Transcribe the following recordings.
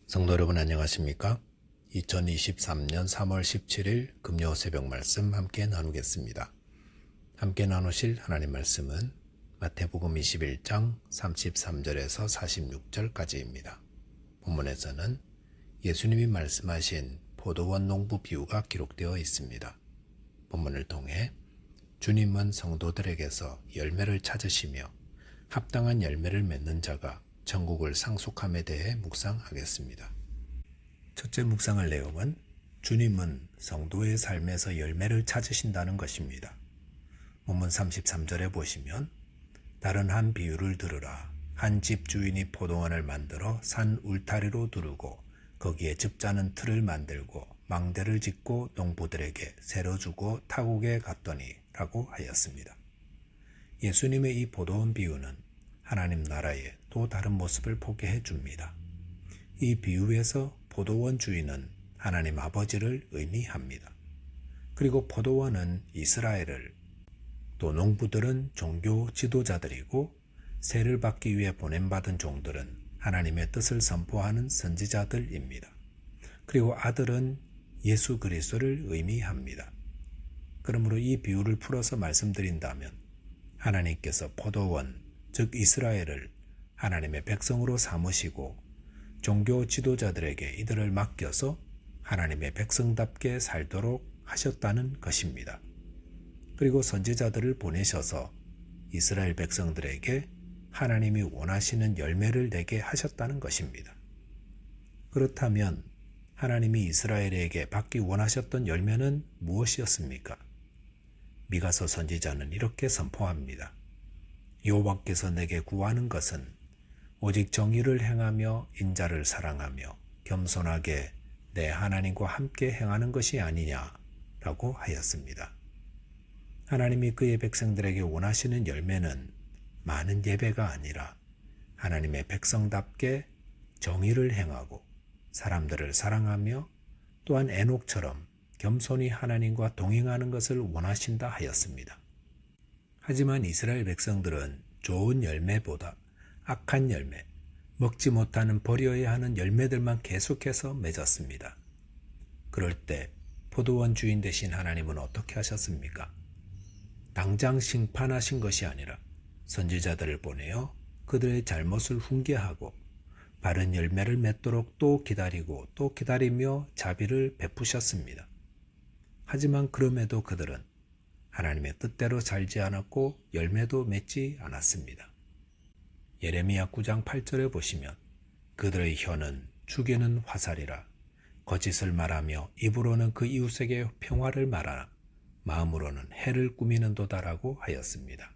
성도 여러분 안녕하십니까? 2023년 3월 17일 금요 새벽 말씀 함께 나누겠습니다. 함께 나누실 하나님 말씀은 마태복음 21장 33절에서 46절까지입니다. 본문에서는 예수님이 말씀하신 포도원 농부 비유가 기록되어 있습니다. 본문을 통해 주님은 성도들에게서 열매를 찾으시며 합당한 열매를 맺는 자가 천국을 상속함에 대해 묵상하겠습니다. 첫째 묵상할 내용은 주님은 성도의 삶에서 열매를 찾으신다는 것입니다. 본문 33절에 보시면 다른 한 비유를 들으라. 한 집 주인이 포도원을 만들어 산 울타리로 두르고 거기에 즙자는 틀을 만들고 망대를 짓고 농부들에게 세로 주고 타국에 갔더니 라고 하였습니다. 예수님의 이 포도원 비유는 하나님 나라의 또 다른 모습을 포개해 줍니다. 이 비유에서 포도원 주인은 하나님 아버지를 의미합니다. 그리고 포도원은 이스라엘을, 또 농부들은 종교 지도자들이고 세를 받기 위해 보냄받은 종들은 하나님의 뜻을 선포하는 선지자들입니다. 그리고 아들은 예수 그리스도를 의미합니다. 그러므로 이 비유를 풀어서 말씀드린다면 하나님께서 포도원, 즉 이스라엘을 하나님의 백성으로 삼으시고 종교 지도자들에게 이들을 맡겨서 하나님의 백성답게 살도록 하셨다는 것입니다. 그리고 선지자들을 보내셔서 이스라엘 백성들에게 하나님이 원하시는 열매를 내게 하셨다는 것입니다. 그렇다면 하나님이 이스라엘에게 받기 원하셨던 열매는 무엇이었습니까? 미가서 선지자는 이렇게 선포합니다. 여호와께서 내게 구하는 것은 오직 정의를 행하며 인자를 사랑하며 겸손하게 내 하나님과 함께 행하는 것이 아니냐라고 하였습니다. 하나님이 그의 백성들에게 원하시는 열매는 많은 예배가 아니라 하나님의 백성답게 정의를 행하고 사람들을 사랑하며 또한 에녹처럼 겸손히 하나님과 동행하는 것을 원하신다 하였습니다. 하지만 이스라엘 백성들은 좋은 열매보다 악한 열매, 먹지 못하는 버려야 하는 열매들만 계속해서 맺었습니다. 그럴 때 포도원 주인 되신 하나님은 어떻게 하셨습니까? 당장 심판하신 것이 아니라 선지자들을 보내어 그들의 잘못을 훈계하고 바른 열매를 맺도록 또 기다리고 또 기다리며 자비를 베푸셨습니다. 하지만 그럼에도 그들은 하나님의 뜻대로 살지 않았고 열매도 맺지 않았습니다. 예레미야 9장 8절에 보시면 그들의 혀는 죽이는 화살이라 거짓을 말하며 입으로는 그 이웃에게 평화를 말하나 마음으로는 해를 꾸미는도다라고 하였습니다.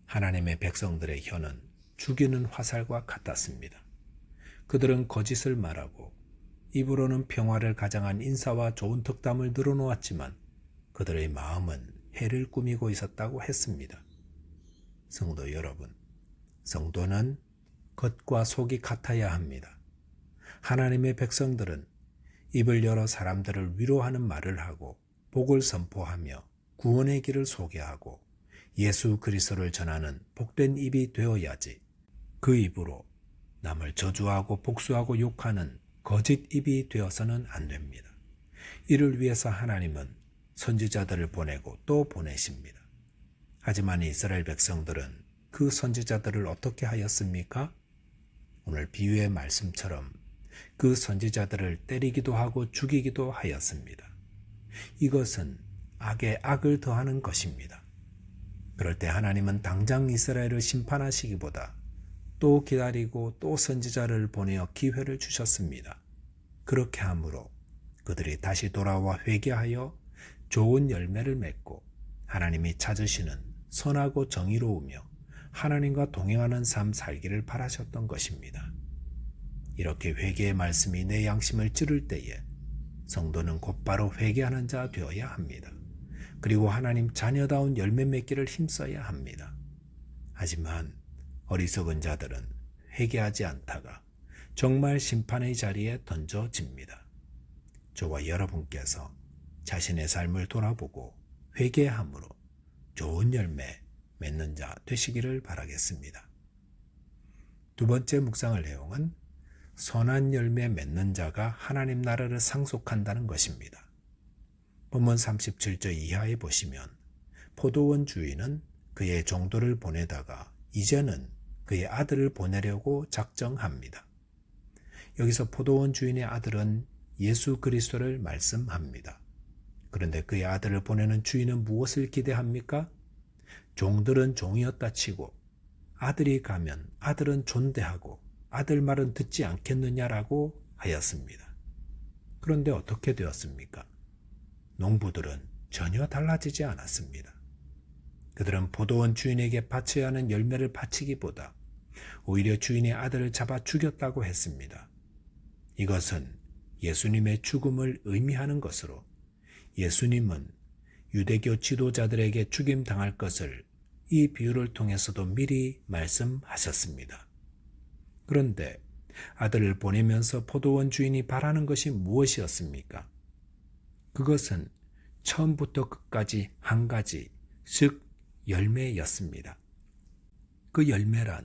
하나님의 백성들의 혀는 죽이는 화살과 같았습니다. 그들은 거짓을 말하고 입으로는 평화를 가장한 인사와 좋은 덕담을 늘어놓았지만 그들의 마음은 해를 꾸미고 있었다고 했습니다. 성도 여러분, 성도는 겉과 속이 같아야 합니다. 하나님의 백성들은 입을 열어 사람들을 위로하는 말을 하고 복을 선포하며 구원의 길을 소개하고 예수 그리스도를 전하는 복된 입이 되어야지 그 입으로 남을 저주하고 복수하고 욕하는 거짓 입이 되어서는 안 됩니다. 이를 위해서 하나님은 선지자들을 보내고 또 보내십니다. 하지만 이스라엘 백성들은 그 선지자들을 어떻게 하였습니까? 오늘 비유의 말씀처럼 그 선지자들을 때리기도 하고 죽이기도 하였습니다. 이것은 악에 악을 더하는 것입니다. 그럴 때 하나님은 당장 이스라엘을 심판하시기보다 또 기다리고 또 선지자를 보내어 기회를 주셨습니다. 그렇게 함으로 그들이 다시 돌아와 회개하여 좋은 열매를 맺고 하나님이 찾으시는 선하고 정의로우며 하나님과 동행하는 삶 살기를 바라셨던 것입니다. 이렇게 회개의 말씀이 내 양심을 찌를 때에 성도는 곧바로 회개하는 자 되어야 합니다. 그리고 하나님 자녀다운 열매 맺기를 힘써야 합니다. 하지만 어리석은 자들은 회개하지 않다가 정말 심판의 자리에 던져집니다. 저와 여러분께서 자신의 삶을 돌아보고 회개함으로 좋은 열매 맺는 자 되시기를 바라겠습니다. 두 번째 묵상할 내용은 선한 열매 맺는 자가 하나님 나라를 상속한다는 것입니다. 본문 37절 이하에 보시면 포도원 주인은 그의 종들을 보내다가 이제는 그의 아들을 보내려고 작정합니다. 여기서 포도원 주인의 아들은 예수 그리스도를 말씀합니다. 그런데 그의 아들을 보내는 주인은 무엇을 기대합니까? 종들은 종이었다 치고 아들이 가면 아들은 존대하고 아들 말은 듣지 않겠느냐라고 하였습니다. 그런데 어떻게 되었습니까? 농부들은 전혀 달라지지 않았습니다. 그들은 포도원 주인에게 바쳐야 하는 열매를 바치기보다 오히려 주인의 아들을 잡아 죽였다고 했습니다. 이것은 예수님의 죽음을 의미하는 것으로 예수님은 유대교 지도자들에게 죽임당할 것을 이 비유를 통해서도 미리 말씀하셨습니다. 그런데 아들을 보내면서 포도원 주인이 바라는 것이 무엇이었습니까? 그것은 처음부터 끝까지 한 가지, 즉 열매였습니다. 그 열매란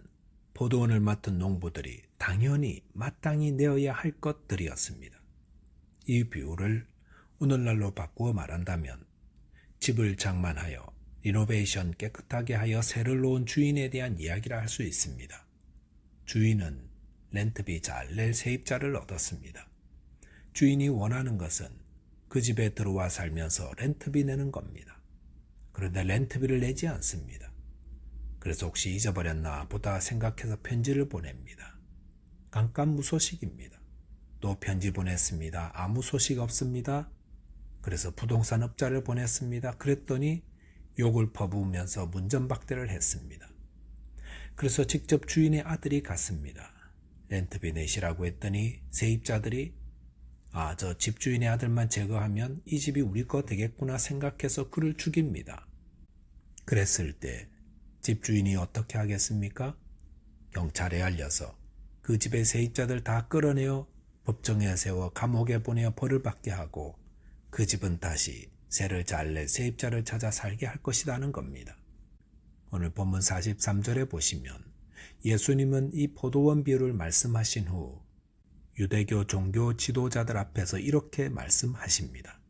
포도원을 맡은 농부들이 당연히 마땅히 내어야 할 것들이었습니다. 이 비유를 오늘날로 바꾸어 말한다면 집을 장만하여 리노베이션 깨끗하게 하여 새를 놓은 주인에 대한 이야기라 할 수 있습니다. 주인은 렌트비 잘 낼 세입자를 얻었습니다. 주인이 원하는 것은 그 집에 들어와 살면서 렌트비 내는 겁니다. 그런데 렌트비를 내지 않습니다. 그래서 혹시 잊어버렸나 보다 생각해서 편지를 보냅니다. 깜깜무소식입니다. 또 편지 보냈습니다. 아무 소식 없습니다. 그래서 부동산 업자를 보냈습니다. 그랬더니 욕을 퍼부으면서 문전박대를 했습니다. 그래서 직접 주인의 아들이 갔습니다. 렌트비 내시라고 했더니 세입자들이 저 집주인의 아들만 제거하면 이 집이 우리 거 되겠구나 생각해서 그를 죽입니다. 그랬을 때 집주인이 어떻게 하겠습니까? 경찰에 알려서 그 집의 세입자들 다 끌어내어 법정에 세워 감옥에 보내어 벌을 받게 하고 그 집은 다시 새를 잘 낼 세입자를 찾아 살게 할 것이라는 겁니다. 오늘 본문 43절에 보시면 예수님은 이 포도원 비유를 말씀하신 후 유대교 종교 지도자들 앞에서 이렇게 말씀하십니다.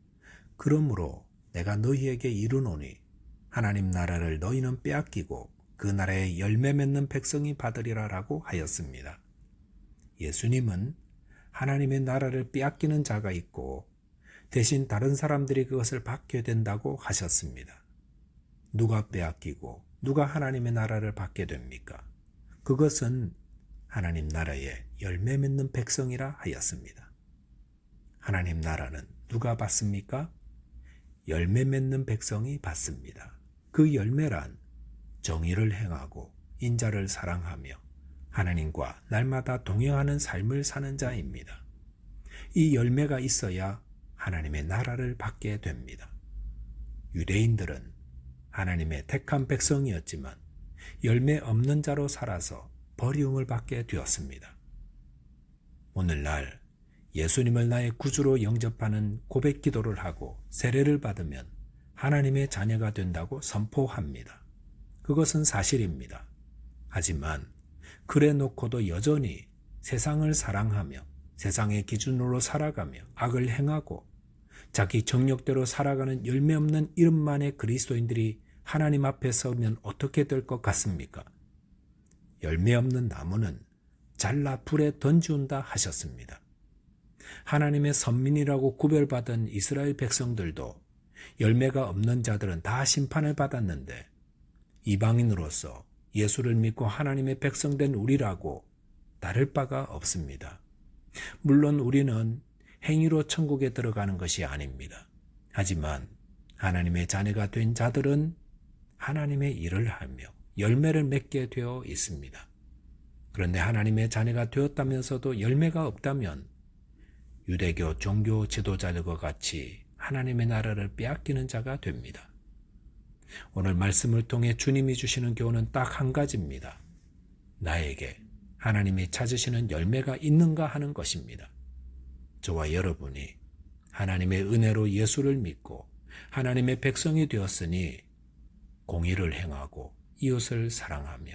그러므로 내가 너희에게 이르노니 하나님 나라를 너희는 빼앗기고 그 나라에 열매 맺는 백성이 받으리라 라고 하였습니다. 예수님은 하나님의 나라를 빼앗기는 자가 있고 대신 다른 사람들이 그것을 받게 된다고 하셨습니다. 누가 빼앗기고 누가 하나님의 나라를 받게 됩니까? 그것은 하나님 나라에 열매 맺는 백성이라 하였습니다. 하나님 나라는 누가 받습니까? 열매 맺는 백성이 받습니다. 그 열매란 정의를 행하고 인자를 사랑하며 하나님과 날마다 동행하는 삶을 사는 자입니다. 이 열매가 있어야 하나님의 나라를 받게 됩니다. 유대인들은 하나님의 택한 백성이었지만 열매 없는 자로 살아서 버리움을 받게 되었습니다. 오늘날 예수님을 나의 구주로 영접하는 고백 기도를 하고 세례를 받으면 하나님의 자녀가 된다고 선포합니다. 그것은 사실입니다. 하지만 그래 놓고도 여전히 세상을 사랑하며 세상의 기준으로 살아가며 악을 행하고 자기 정력대로 살아가는 열매 없는 이름만의 그리스도인들이 하나님 앞에 서면 어떻게 될 것 같습니까? 열매 없는 나무는 잘라 불에 던지운다 하셨습니다. 하나님의 선민이라고 구별받은 이스라엘 백성들도 열매가 없는 자들은 다 심판을 받았는데 이방인으로서 예수를 믿고 하나님의 백성된 우리라고 다를 바가 없습니다. 물론 우리는 행위로 천국에 들어가는 것이 아닙니다. 하지만 하나님의 자녀가 된 자들은 하나님의 일을 하며 열매를 맺게 되어 있습니다. 그런데 하나님의 자녀가 되었다면서도 열매가 없다면 유대교 종교 지도자들과 같이 하나님의 나라를 빼앗기는 자가 됩니다. 오늘 말씀을 통해 주님이 주시는 교훈은 딱 한 가지입니다. 나에게 하나님이 찾으시는 열매가 있는가 하는 것입니다. 저와 여러분이 하나님의 은혜로 예수를 믿고 하나님의 백성이 되었으니 공의를 행하고 이웃을 사랑하며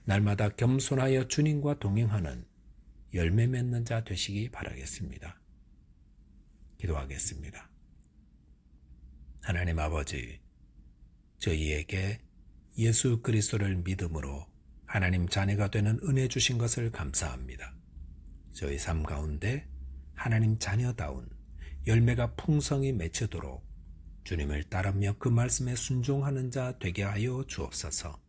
날마다 겸손하여 주님과 동행하는 열매 맺는 자 되시기 바라겠습니다. 기도하겠습니다. 하나님 아버지, 저희에게 예수 그리스도를 믿음으로 하나님 자녀가 되는 은혜 주신 것을 감사합니다. 저희 삶 가운데 하나님 자녀다운 열매가 풍성히 맺히도록 주님을 따르며 그 말씀에 순종하는 자 되게 하여 주옵소서.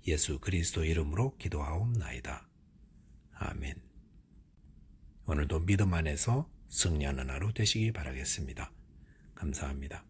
예수 그리스도 이름으로 기도하옵나이다. 아멘. 오늘도 믿음 안에서 승리하는 하루 되시기 바라겠습니다. 감사합니다.